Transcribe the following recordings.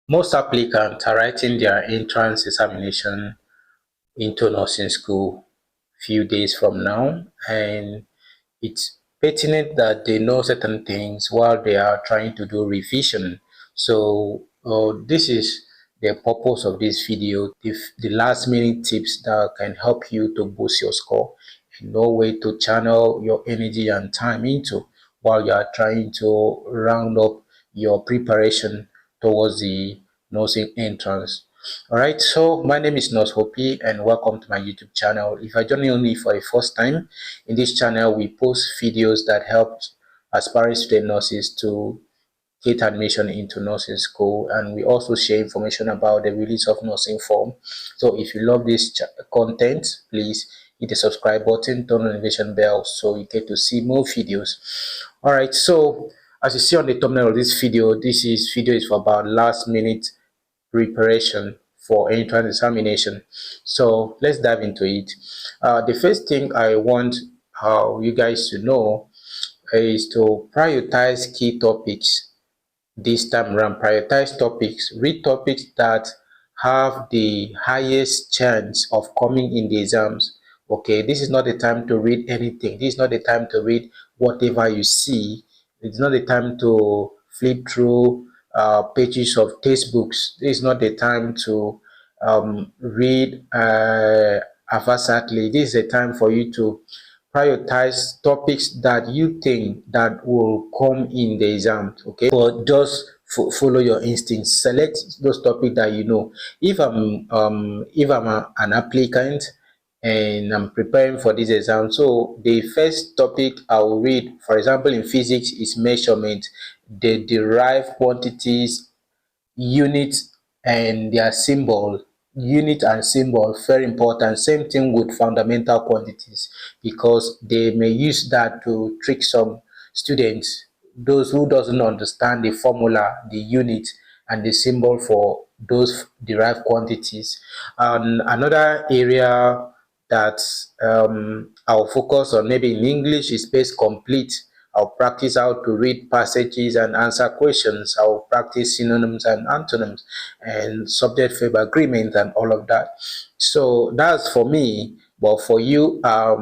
Most applicants are writing their entrance examination into nursing school few days from now, and it's pertinent that they know certain things while they are trying to do revision. So this is the purpose of this video, the last minute tips that can help you to boost your score and know way to channel your energy and time into while you are trying to round up your preparation towards the nursing entrance. All right, so my name is Nurse Hopi and welcome to my YouTube channel. If you're joining only for the first time, in this channel we post videos that help aspiring student nurses to get admission into nursing school, and we also share information about the release of nursing form. So if you love this content, please hit the subscribe button, turn on the notification bell so you get to see more videos. All right, so as you see on the thumbnail of this video, this video is for about last minute preparation for entrance examination. So let's dive into it. The first thing I want you guys to know is to prioritize key topics this time around. Prioritize topics, read topics that have the highest chance of coming in the exams. Okay, this is not the time to read anything. This is not the time to read whatever you see. It's not the time to flip through pages of textbooks. This is not the time to read haphazardly. This is a time for you to prioritize topics that you think that will come in the exam. Okay, but just follow your instincts. Select those topics that you know. If I'm an applicant and I'm preparing for this exam, so the first topic I will read, for example in physics, is measurement, the derived quantities, units and their symbol. Unit and symbol, very important. Same thing with fundamental quantities, because they may use that to trick some students, those who doesn't understand the formula, the unit and the symbol for those derived quantities. And another area that I'll focus on, maybe in English, is space complete. I'll practice how to read passages and answer questions. I'll practice synonyms and antonyms and subject-verb agreement and all of that. So that's for me. But for you,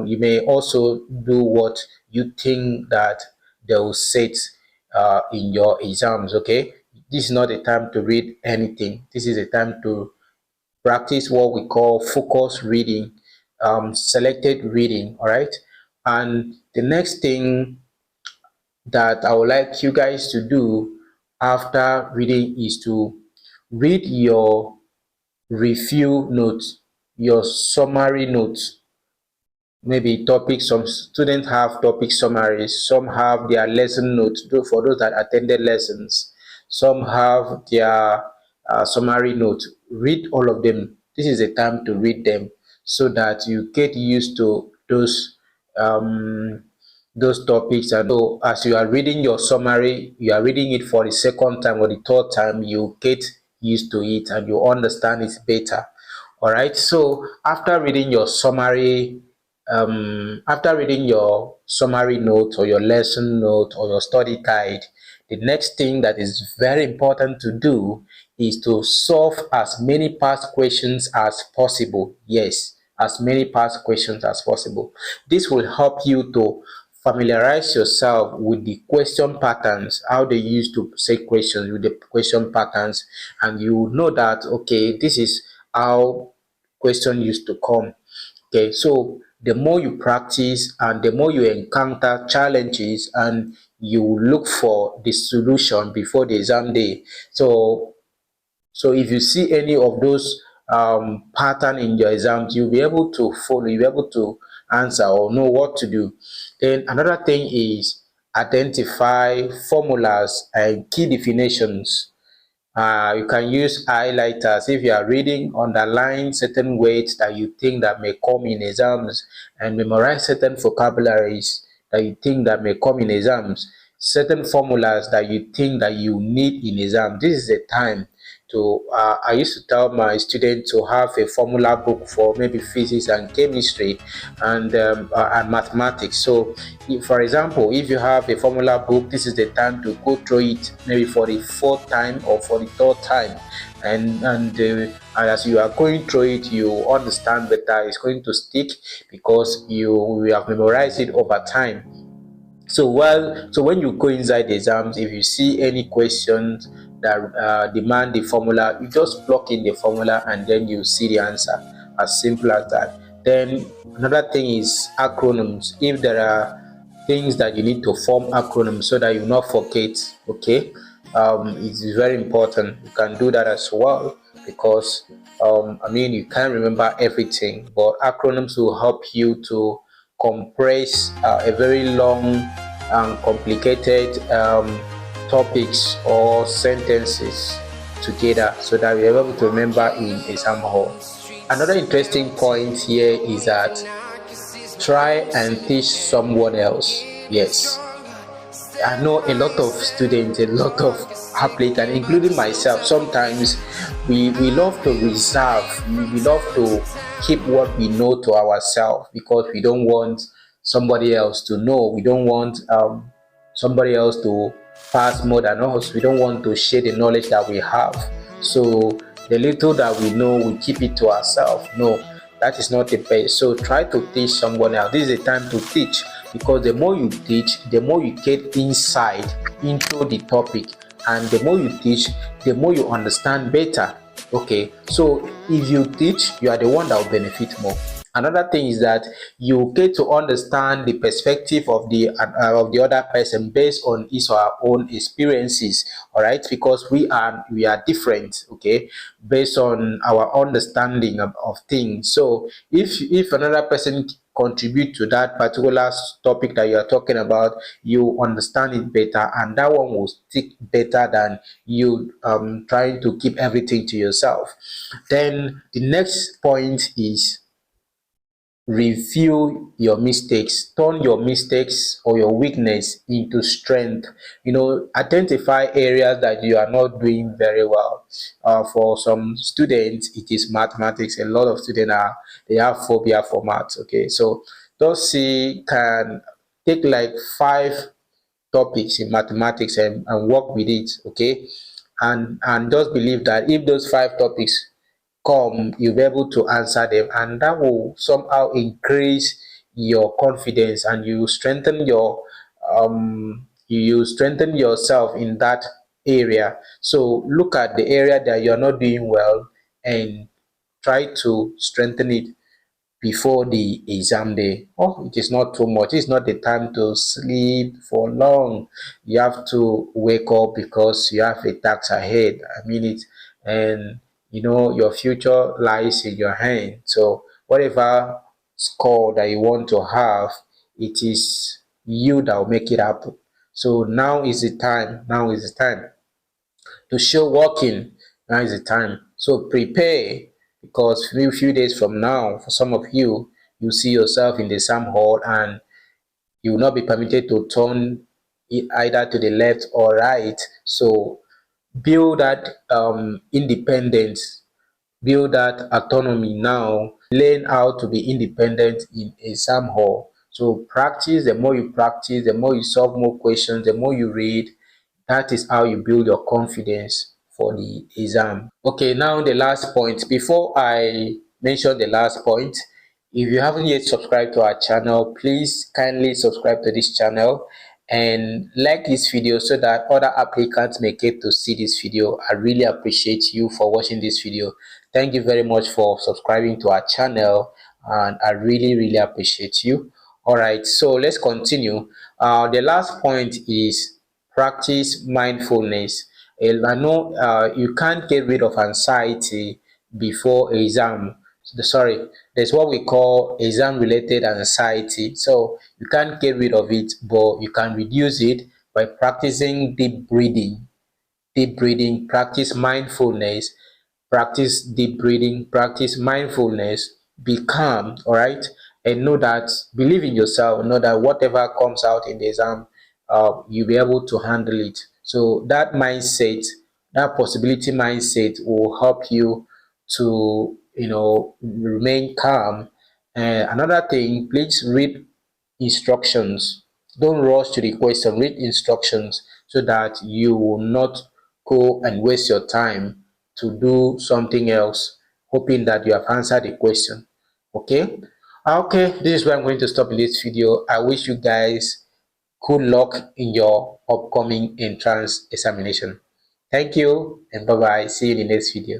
you may also do what you think that they will set in your exams. Okay, this is not a time to read anything. This is a time to practice what we call focus reading, selected reading. All right, and the next thing that I would like you guys to do after reading is to read your review notes, your summary notes. Maybe topics, some students have topic summaries, some have their lesson notes for those that attended lessons, some have their summary notes. Read all of them. This is a time to read them so that you get used to those topics. And so as you are reading your summary, you are reading it for the second time or the third time, you get used to it and you understand it better. All right, so after reading your summary, note or your lesson note or your study guide, the next thing that is very important to do is to solve as many past questions as possible. Yes, as many past questions as possible. This will help you to familiarize yourself with the question patterns, how they used to say questions, with the question patterns, and you know that, okay, this is how question used to come. Okay, so the more you practice and the more you encounter challenges and you look for the solution before the exam day. So if you see any of those pattern in your exams, you'll be able to follow, you'll be able to answer or know what to do. Then another thing is identify formulas and key definitions. You can use highlighters if you are reading. Underline certain words that you think that may come in exams and memorize certain vocabularies that you think that may come in exams, certain formulas that you think that you need in exam. This is the time I used to tell my students to have a formula book for maybe physics and chemistry and mathematics. So for example, if you have a formula book, this is the time to go through it maybe for the fourth time or for the third time, and as you are going through it, you understand better. It's going to stick because you have memorized it over time. So when you go inside the exams, if you see any questions that demand the formula, you just plug in the formula and then you see the answer. As simple as that. Then another thing is acronyms. If there are things that you need to form acronyms so that you not forget, okay, it is very important. You can do that as well because I mean you can't remember everything, but acronyms will help you to compress a very long and complicated topics or sentences together so that we're able to remember in exam hall. Another interesting point here is that try and teach someone else. Yes, I know a lot of students, a lot of applicants, including myself. Sometimes we love to reserve, we love to keep what we know to ourselves because we don't want somebody else to know. We don't want somebody else to pass more than us. We don't want to share the knowledge that we have. So the little that we know, we keep it to ourselves. No, that is not the best. So try to teach someone else. This is a time to teach because the more you teach, the more you get inside into the topic, and the more you teach, the more you understand better. Okay, so if you teach, you are the one that will benefit more. Another thing is that you get to understand the perspective of the other person based on his or her own experiences. All right, because we are different. Okay, based on our understanding of things. So if another person contribute to that particular topic that you are talking about, you understand it better, and that one will stick better than you trying to keep everything to yourself. Then the next point is review your mistakes. Turn your mistakes or your weakness into strength. Identify areas that you are not doing very well. For some students it is mathematics. A lot of students they have phobia for maths. Okay, so just see, can take like 5 topics in mathematics and work with it. Okay, and just believe that if those 5 topics come, you'll be able to answer them, and that will somehow increase your confidence, and you strengthen yourself in that area. So look at the area that you're not doing well and try to strengthen it before the exam day. Oh, it is not too much. It's not the time to sleep for long. You have to wake up because you have a task ahead. I mean it, and your future lies in your hand. So whatever score that you want to have, it is you that will make it happen. So now is the time. Now is the time to show working. Now is the time. So prepare, because few days from now, for some of you, you see yourself in the exam hall and you will not be permitted to turn either to the left or right. So build that independence, build that autonomy now. Learn how to be independent in exam hall. So practice. The more you practice, the more you solve more questions, the more you read. That is how you build your confidence for the exam. Okay, now the last point. Before I mention the last point, if you haven't yet subscribed to our channel, please kindly subscribe to this channel and like this video so that other applicants may get to see this video. I really appreciate you for watching this video. Thank you very much for subscribing to our channel, and I really appreciate you. All right, so let's continue. The last point is practice mindfulness. I know you can't get rid of anxiety before exam. Sorry, there's what we call exam related anxiety. So you can't get rid of it, but you can reduce it by practicing deep breathing, practice mindfulness, practice deep breathing, practice mindfulness, be calm. All right, and know that, believe in yourself, know that whatever comes out in the exam, you'll be able to handle it. So that That possibility mindset will help you to, remain calm. And another thing, please read instructions. Don't rush to the question. Read instructions so that you will not go and waste your time to do something else, hoping that you have answered the question. Okay. Okay, this is where I'm going to stop in this video. I wish you guys good luck in your upcoming entrance examination. Thank you and bye bye. See you in the next video.